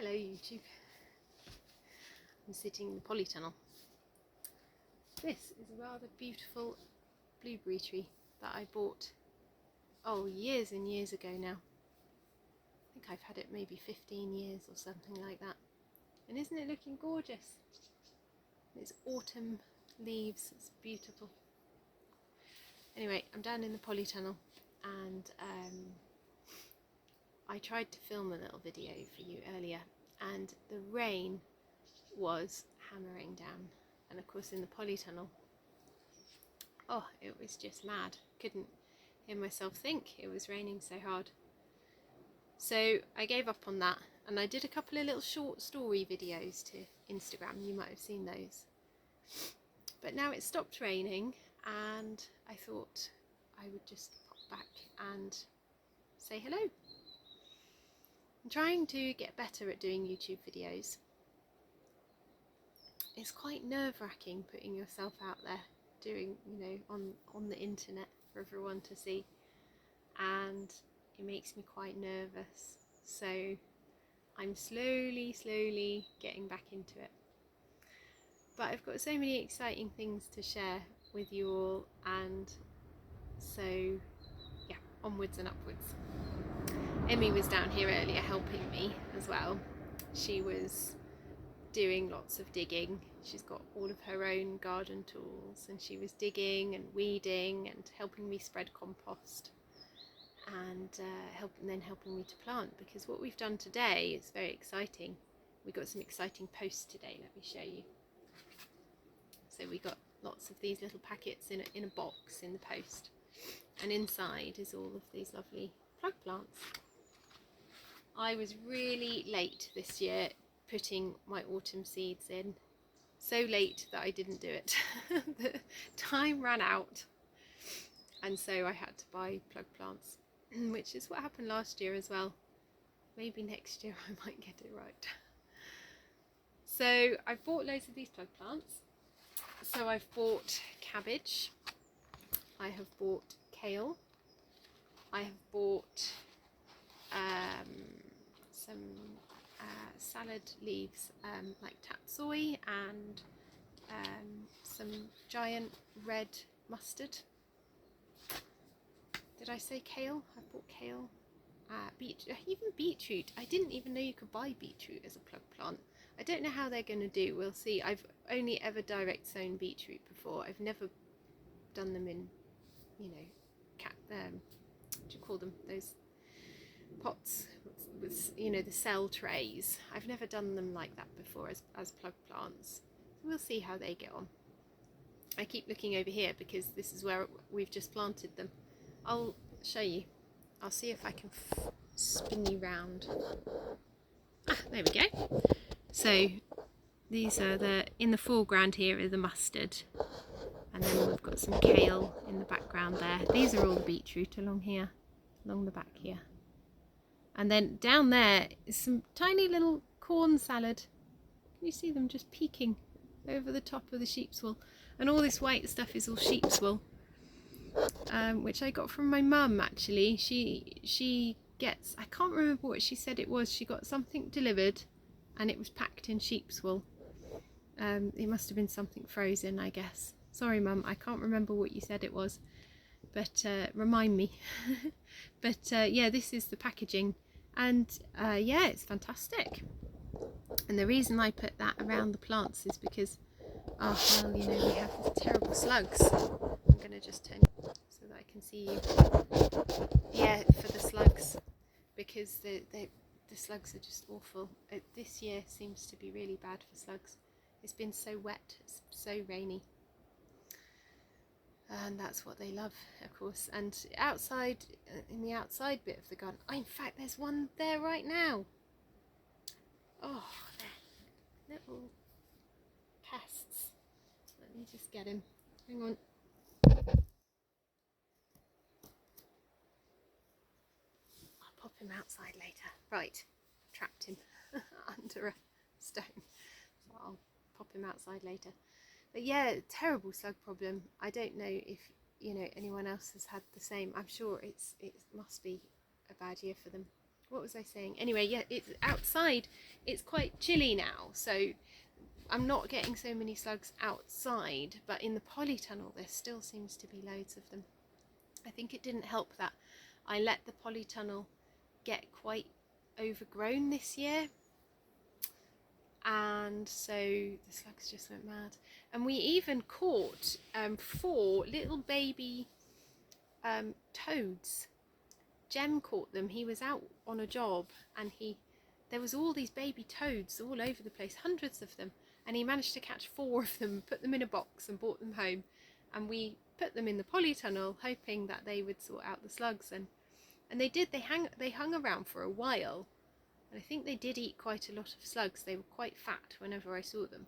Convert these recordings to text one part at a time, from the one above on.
Hello YouTube. I'm sitting in the polytunnel. This is a rather beautiful blueberry tree that I bought years and years ago now. I think I've had it maybe 15 years or something like that. And isn't it looking gorgeous? It's autumn leaves, it's beautiful. Anyway, I'm down in the polytunnel and I tried to film a little video for you earlier and the rain was hammering down, and of course in the polytunnel, it was just mad. Couldn't hear myself think, it was raining so hard. So I gave up on that and I did a couple of little short story videos to Instagram, you might have seen those. But now it's stopped raining and I thought I would just pop back and say hello. I'm trying to get better at doing YouTube videos. It's quite nerve-wracking putting yourself out there, doing, on the internet for everyone to see, and it makes me quite nervous. So I'm slowly getting back into it. But I've got so many exciting things to share with you all, and so yeah, onwards and upwards. Emmy was down here earlier helping me as well. She was doing lots of digging. She's got all of her own garden tools and she was digging and weeding and helping me spread compost and then helping me to plant, because what we've done today is very exciting. We got some exciting posts today, let me show you. So we got lots of these little packets in a box in the post, and inside is all of these lovely plug plants. I was really late this year putting my autumn seeds in, so late that I didn't do it. The time ran out and so I had to buy plug plants, which is what happened last year as well. Maybe next year I might get it right. So I've bought loads of these plug plants. So I've bought cabbage, I have bought kale, I have bought some salad leaves like tatsoi, and some giant red mustard. Did I say kale? I bought kale. Even beetroot. I didn't even know you could buy beetroot as a plug plant. I don't know how they're going to do, we'll see. I've only ever direct sown beetroot before. I've never done them in, what do you call them? Those pots with, the cell trays. I've never done them like that before as plug plants. So we'll see how they get on. I keep looking over here because this is where we've just planted them. I'll show you. I'll see if I can spin you round. There we go. So these are in the foreground here is the mustard, and then we've got some kale in the background there. These are all the beetroot along here, along the back here. And then down there is some tiny little corn salad. Can you see them just peeking over the top of the sheep's wool? And all this white stuff is all sheep's wool, which I got from my mum actually. She gets, I can't remember what she said it was. She got something delivered and it was packed in sheep's wool. It must have been something frozen, I guess. Sorry mum, I can't remember what you said it was, but remind me. But yeah, this is the packaging, and yeah, it's fantastic. And the reason I put that around the plants is because, we have these terrible slugs. I'm going to just turn so that I can see you. Yeah, for the slugs, because the slugs are just awful. This year seems to be really bad for slugs. It's been so wet, it's so rainy. And that's what they love, of course. And outside, in the outside bit of the garden, in fact there's one there right now. Oh, there, little pests. Let me just get him. Hang on. I'll pop him outside later. Right, trapped him under a stone. So I'll pop him outside later. But yeah, terrible slug problem. I don't know if anyone else has had the same. I'm sure it must be a bad year for them. what was I saying? Anyway, yeah, it's outside. It's quite chilly now, so I'm not getting so many slugs outside, but in the polytunnel there still seems to be loads of them. I think it didn't help that I let the polytunnel get quite overgrown this year, and so the slugs just went mad. And we even caught 4 little baby toads. Jem caught them. He was out on a job, and there was all these baby toads all over the place, hundreds of them, and he managed to catch 4 of them, put them in a box and brought them home, and we put them in the polytunnel hoping that they would sort out the slugs, and they did. They hung around for a while, and I think they did eat quite a lot of slugs. They were quite fat whenever I saw them,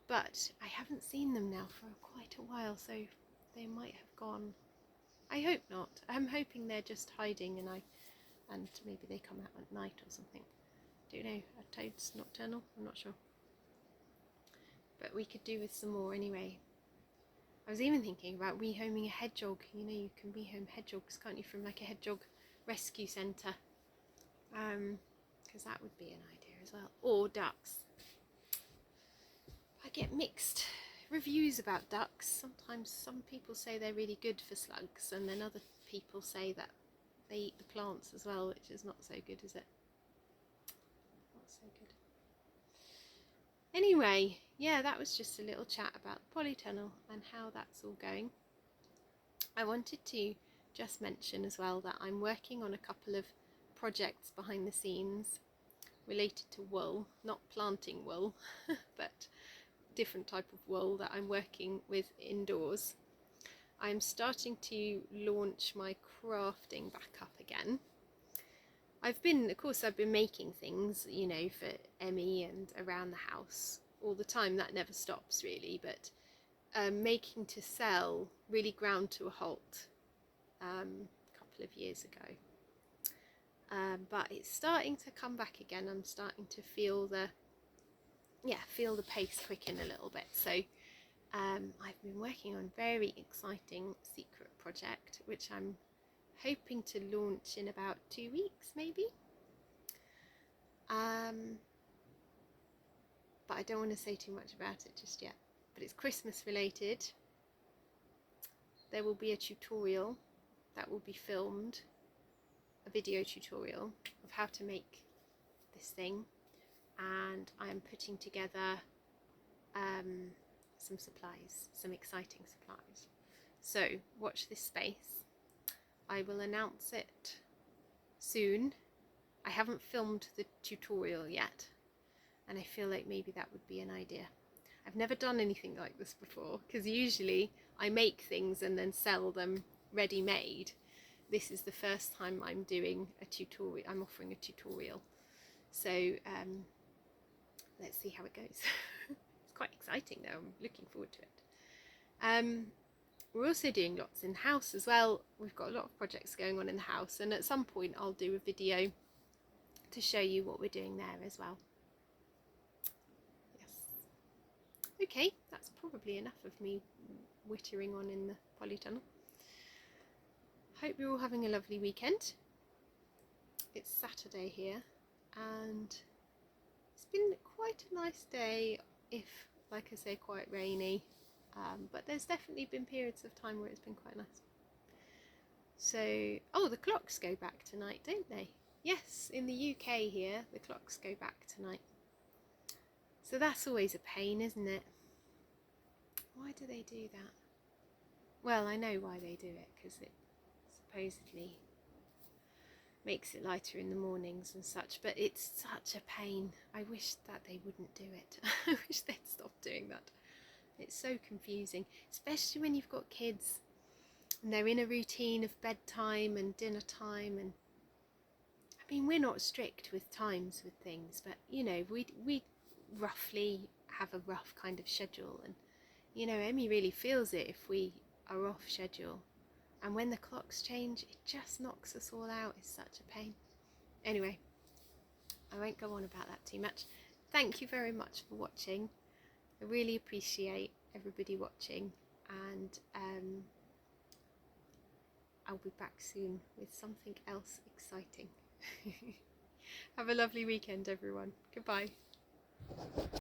but I haven't seen them now for quite a while, so they might have gone. I hope not. I'm hoping they're just hiding, and maybe they come out at night or something. Don't know. Are toads nocturnal? I'm not sure. But we could do with some more anyway. I was even thinking about rehoming a hedgehog. You know, you can rehome hedgehogs, can't you, from like a hedgehog rescue centre? Because that would be an idea as well. Or ducks. I get mixed reviews about ducks. Sometimes some people say they're really good for slugs, and then other people say that they eat the plants as well, which is not so good, is it? Not so good. Anyway, yeah, that was just a little chat about the polytunnel and how that's all going. I wanted to just mention as well that I'm working on a couple of projects behind the scenes related to wool, not planting wool, but different type of wool that I'm working with indoors. I'm starting to launch my crafting back up again. I've been making things, you know, for Emmy and around the house all the time. That never stops really, but making to sell really ground to a halt a couple of years ago. But it's starting to come back again. I'm starting to feel the pace quicken a little bit. So I've been working on a very exciting secret project, which I'm hoping to launch in about 2 weeks maybe. But I don't want to say too much about it just yet. But it's Christmas related. There will be a tutorial that will be filmed, a video tutorial of how to make this thing, and I'm putting together some supplies, some exciting supplies. So watch this space. I will announce it soon. I haven't filmed the tutorial yet, and I feel like maybe that would be an idea. I've never done anything like this before, because usually I make things and then sell them ready-made. This is the first time I'm doing a tutorial. I'm offering a tutorial. So let's see how it goes. It's quite exciting though. I'm looking forward to it. We're also doing lots in the house as well. We've got a lot of projects going on in the house, and at some point I'll do a video to show you what we're doing there as well. Yes. Okay, that's probably enough of me wittering on in the polytunnel. Hope you're all having a lovely weekend. It's Saturday here, and it's been quite a nice day, if, like I say, quite rainy. But there's definitely been periods of time where it's been quite nice. So, oh, the clocks go back tonight, don't they? Yes, in the UK here, the clocks go back tonight. So that's always a pain, isn't it? Why do they do that? Well, I know why they do it, because it supposedly makes it lighter in the mornings and such, but it's such a pain. I wish that they wouldn't do it. I wish they'd stop doing that. It's so confusing, especially when you've got kids and they're in a routine of bedtime and dinner time. And I mean, we're not strict with times with things, but you know, we roughly have a rough kind of schedule, and you know, Emmy really feels it if we are off schedule. And when the clocks change, it just knocks us all out. It's such a pain. Anyway, I won't go on about that too much. Thank you very much for watching. I really appreciate everybody watching, and I'll be back soon with something else exciting. Have a lovely weekend, everyone. Goodbye.